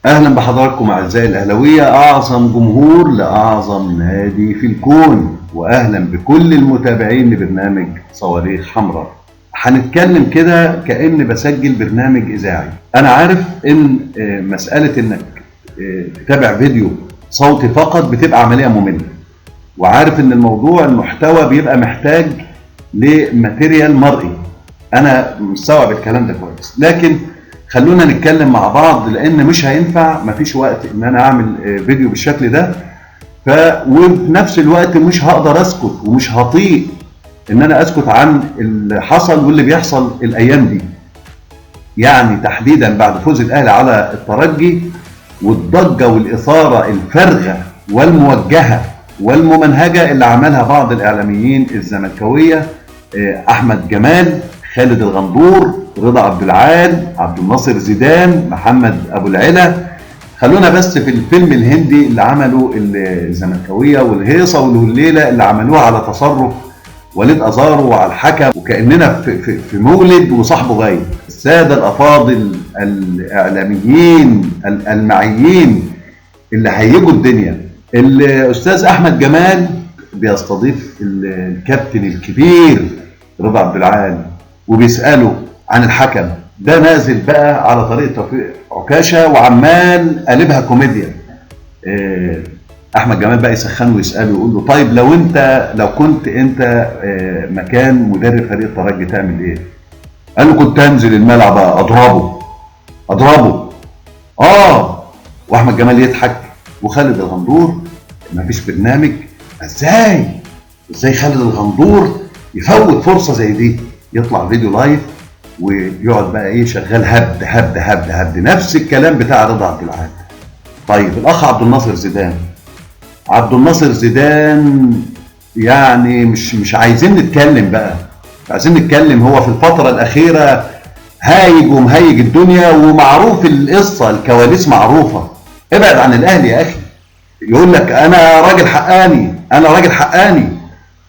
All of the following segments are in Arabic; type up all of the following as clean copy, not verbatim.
اهلا بحضراتكم اعزائي الاهلاويه، اعظم جمهور لاعظم نادي في الكون، واهلا بكل المتابعين لبرنامج صواريخ حمراء. هنتكلم كده كأن بسجل برنامج اذاعي. انا عارف ان مساله انك تتابع فيديو صوتي فقط بتبقى عمليه ممله، وعارف ان المحتوى بيبقى محتاج لماتيريال مرئي. انا مستوعب الكلام ده كويس، لكن خلونا نتكلم مع بعض، لان مش هينفع، مفيش وقت ان انا اعمل فيديو بالشكل ده. وفي نفس الوقت مش هقدر اسكت، ومش هطيق ان انا اسكت عن اللي حصل واللي بيحصل الايام دي، يعني تحديدا بعد فوز الاهلي على الترجي والضجه والاثاره الفارغه والموجهه والممنهجه اللي عملها بعض الاعلاميين الزملكاويه، احمد جمال، خالد الغندور، رضا عبد العال، عبد الناصر زيدان، محمد ابو العلا. خلونا بس في الفيلم الهندي اللي عمله الزملكاويه والهيصه والليله اللي عملوها على تصرف وليد ازارو وعلى الحكم، وكاننا في مولد وصاحبه غايب. الساده الافاضل الاعلاميين المعيين اللي هيجوا الدنيا، الاستاذ احمد جمال بيستضيف الكابتن الكبير رضا عبد العال وبيساله عن الحكم ده، نازل بقى على طريقه توفيق عكاشه وعمال قلبها كوميديا. احمد جمال بقى يسخنه ويساله، يقول له طيب لو كنت انت مكان مدرب فريق الترجي تعمل ايه؟ قال له كنت انزل الملعب بقى اضربه. واحمد جمال يضحك، وخالد الغندور مفيش برنامج. ازاي خالد الغندور يفوت فرصه زي دي؟ يطلع فيديو لايف ويقعد بقى ايه شغال هبد نفس الكلام بتاع رضا عبد العال. طيب الاخ عبد الناصر زيدان يعني مش عايزين نتكلم بقى، عايزين نتكلم. هو في الفتره الاخيره هايج ومهيج الدنيا، ومعروف القصه، الكواليس معروفه. ابعد عن الاهلي يا اخي. يقول لك انا راجل حقاني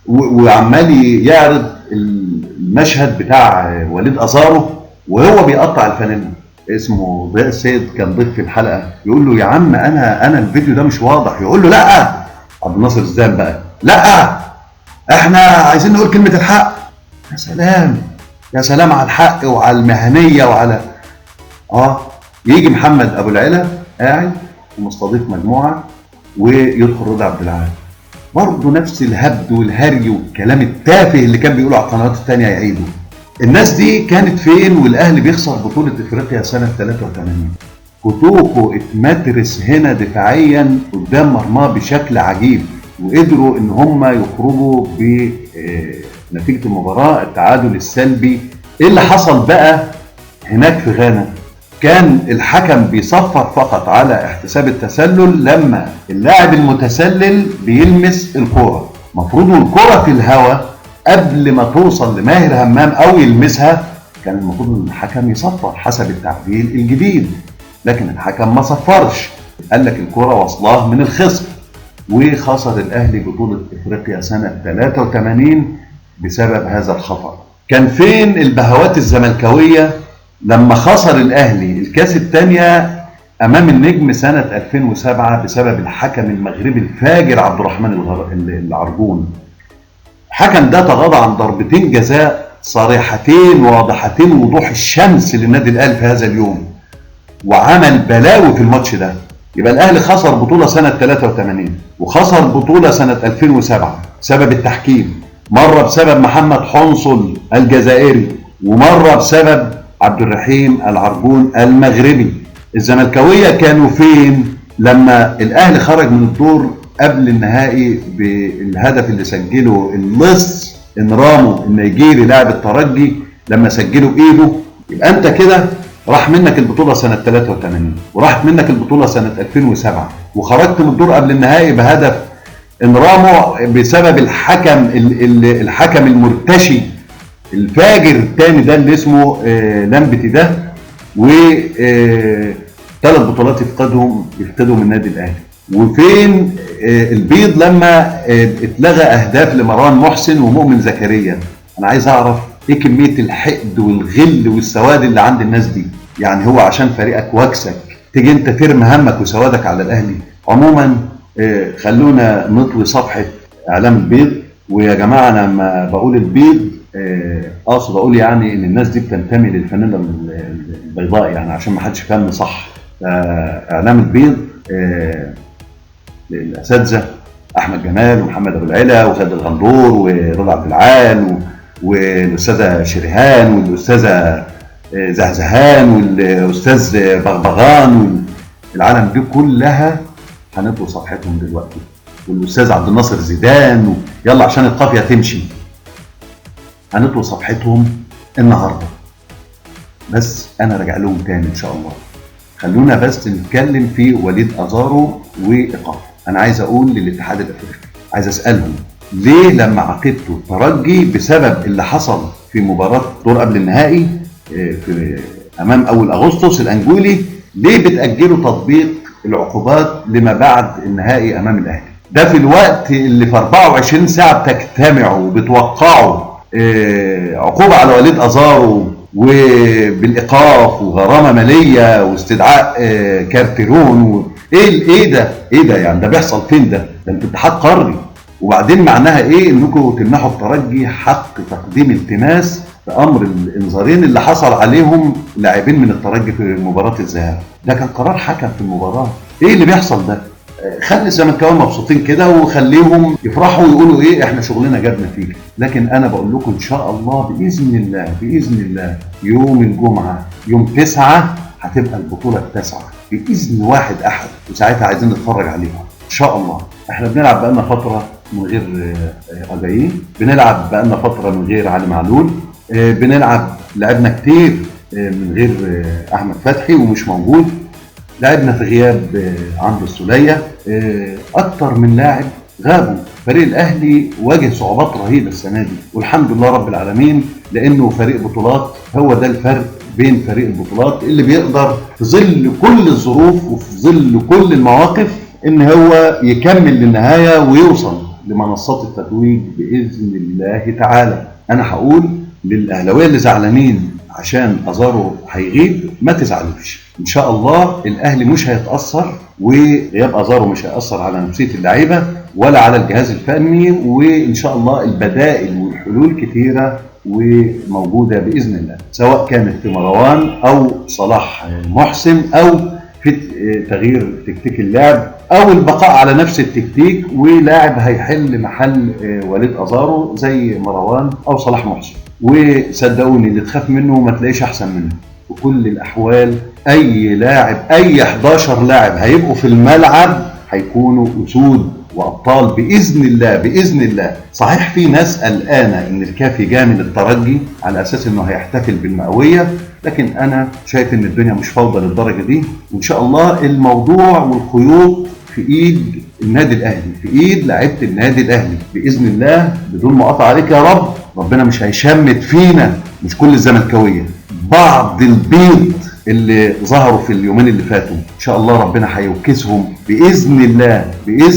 وعمال يعرض المشهد بتاع وليد ازارو وهو بيقطع الفانيلا. اسمه ضياء السيد كان ضيف في الحلقه، يقول له يا عم انا الفيديو ده مش واضح. يقول له لا. عبد الناصر زيدان بقى لا، احنا عايزين نقول كلمه الحق. يا سلام على الحق وعلى المهنيه وعلى يجي محمد ابو العلا قاعد ومستضيف مجموعه، ويدخل رضا عبد العال برضه نفس الهبد والهري والكلام التافه اللي كان بيقوله على القنوات الثانيه يعيدوا. الناس دي كانت فين والاهلي بيخسر بطوله افريقيا سنه 83؟ كوتوكو اتمترس هنا دفاعيا قدام مرماه بشكل عجيب، وقدروا ان هم يخرجوا بنتيجه المباراه التعادل السلبي. ايه اللي حصل بقى هناك في غانا؟ كان الحكم بيصفر فقط على احتساب التسلل لما اللاعب المتسلل بيلمس الكرة. مفروض الكرة في الهواء قبل ما توصل لماهر همام او يلمسها، كان المفروض الحكم يصفر حسب التعديل الجديد، لكن الحكم ما صفرش، قال لك الكرة واصلاه من الخصم. وخسر الاهلي بطولة افريقيا سنة 83 بسبب هذا الخطأ. كان فين البهوات الزملكاوية لما خسر الاهلي الكاس الثانيه امام النجم سنه 2007 بسبب الحكم المغربي الفاجر عبد الرحمن العرجون؟ الحكم ده تغاضى عن ضربتين جزاء صريحتين واضحتين وضوح الشمس للنادي الاهلي في هذا اليوم، وعمل بلاوي في الماتش ده. يبقى الاهلي خسر بطوله سنه 83 وخسر بطوله سنه 2007 بسبب التحكيم، مره بسبب محمد حنصل الجزائري، ومره بسبب عبد الرحيم العرجون المغربي. الزملكاويه كانوا فين لما الاهلي خرج من الدور قبل النهائي بالهدف اللي سجله اللص انرامو النيجيري لاعب الترجي لما سجله بايده؟ يبقى انت كده راح منك البطوله سنه 83 وراحت منك البطوله سنه 2007 وخرجت من الدور قبل النهائي بهدف انرامو بسبب الحكم المرتشي الفاجر الثاني ده اللي اسمه لمبتي ده. وثلاث بطولات يفقدوا من النادي الاهلي. وفين البيض لما اتلغى اهداف لمروان محسن ومؤمن زكريا؟ انا عايز اعرف ايه كميه الحقد والغل والسواد اللي عند الناس دي. يعني هو عشان فريقك واكسك تيجي انت ترمي همك وسوادك على الاهلي. عموما خلونا نطوي صفحه اعلام البيض. ويا جماعه انا لما بقول البيض اقصد اقول يعني ان الناس دي بتنتمي للفانيلا البيضاء، يعني عشان ما حدش يفهمني صح. اعلام البيض للاساتذه احمد جمال ومحمد ابو العلا وخالد الغندور ورضا عبد العال والاستاذه شريهان والاستاذه زهزهان والاستاذ بغبغان العالم دي كلها هنطوي صفحتهم دلوقتي، والاستاذ عبد الناصر زيدان يلا عشان القافيه تمشي. هنطوي صفحتهم النهارده، بس انا راجع لهم تاني ان شاء الله. خلونا بس نتكلم في وليد ازارو وايقافه. انا عايز اقول للاتحاد الافريقي، عايز اسالهم ليه لما عاقبتوا الترجي بسبب اللي حصل في مباراه دور قبل النهائي في امام اول اغسطس الانجولي، ليه بتاجلوا تطبيق العقوبات لما بعد النهائي امام الاهلي؟ ده في الوقت اللي في 24 ساعه بتجتمعوا وبتوقعوا عقوبه على وليد ازارو وبالايقاف وغرامه ماليه واستدعاء كارتيرون ايه ده يعني؟ ده بيحصل فين؟ ده انتوا اتحاد قاري. وبعدين معناها ايه انكم تمنحوا الترجي حق تقديم التماس في امر الانذارين اللي حصل عليهم لاعبين من الترجي في مباراه الذهاب؟ ده كان قرار حكم في المباراه. ايه اللي بيحصل ده؟ خلي الزملكاويه مبسوطين كده وخليهم يفرحوا ويقولوا ايه احنا شغلنا جاب نتيجه. لكن انا بقول لكم ان شاء الله باذن الله يوم الجمعه يوم 9 هتبقى البطوله التاسعه باذن واحد احد، وساعتها عايزين نتفرج عليها ان شاء الله. احنا بنلعب بقالنا فتره من غير اجاييه، بنلعب بقالنا فتره من غير علي معلول، لعبنا كتير من غير احمد فتحي ومش موجود، لعبنا في غياب عمرو السوليه، اكتر من لاعب غابوا. فريق الاهلي واجه صعوبات رهيبه السنه دي والحمد لله رب العالمين، لانه فريق بطولات. هو ده الفرق بين فريق البطولات اللي بيقدر في ظل كل الظروف وفي ظل كل المواقف ان هو يكمل للنهايه ويوصل لمنصات التتويج باذن الله تعالى. انا هقول للاهلاويه اللي زعلانين عشان ازارو هيغيب ما تزعلوش، ان شاء الله الاهلي مش هيتاثر، وغياب ازارو مش هياثر على نفسيه اللعيبه ولا على الجهاز الفني، وان شاء الله البدائل والحلول كثيره وموجوده باذن الله، سواء كانت في مروان او صلاح محسن او في تغيير تكتيك اللعب او البقاء على نفس التكتيك ولاعب هيحل محل وليد ازارو زي مروان او صلاح محسن. وصدقوني اللي تخاف منه ما تلاقيش احسن منه. في كل الاحوال اي لاعب، اي 11 لاعب هيبقوا في الملعب هيكونوا اسود وابطال باذن الله. صحيح في ناس قلقانه ان الكافي جاء من الترجي على اساس انه هيحتفل بالمئويه، لكن انا شايف ان الدنيا مش فوضى للدرجه دي، وان شاء الله الموضوع والخيوط في ايد النادي الاهلي، في ايد لعيبه النادي الاهلي باذن الله. بدون مقاطعه عليك يا رب، ربنا مش هيشمت فينا، مش كل الزملكاويه، بعض البيض اللي ظهروا في اليومين اللي فاتوا ان شاء الله ربنا هيوكسهم باذن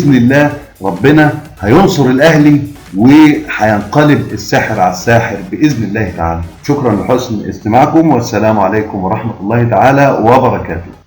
الله. ربنا هينصر الاهلي وهينقلب الساحر على الساحر باذن الله تعالى. شكرا لحسن استماعكم والسلام عليكم ورحمه الله تعالى وبركاته.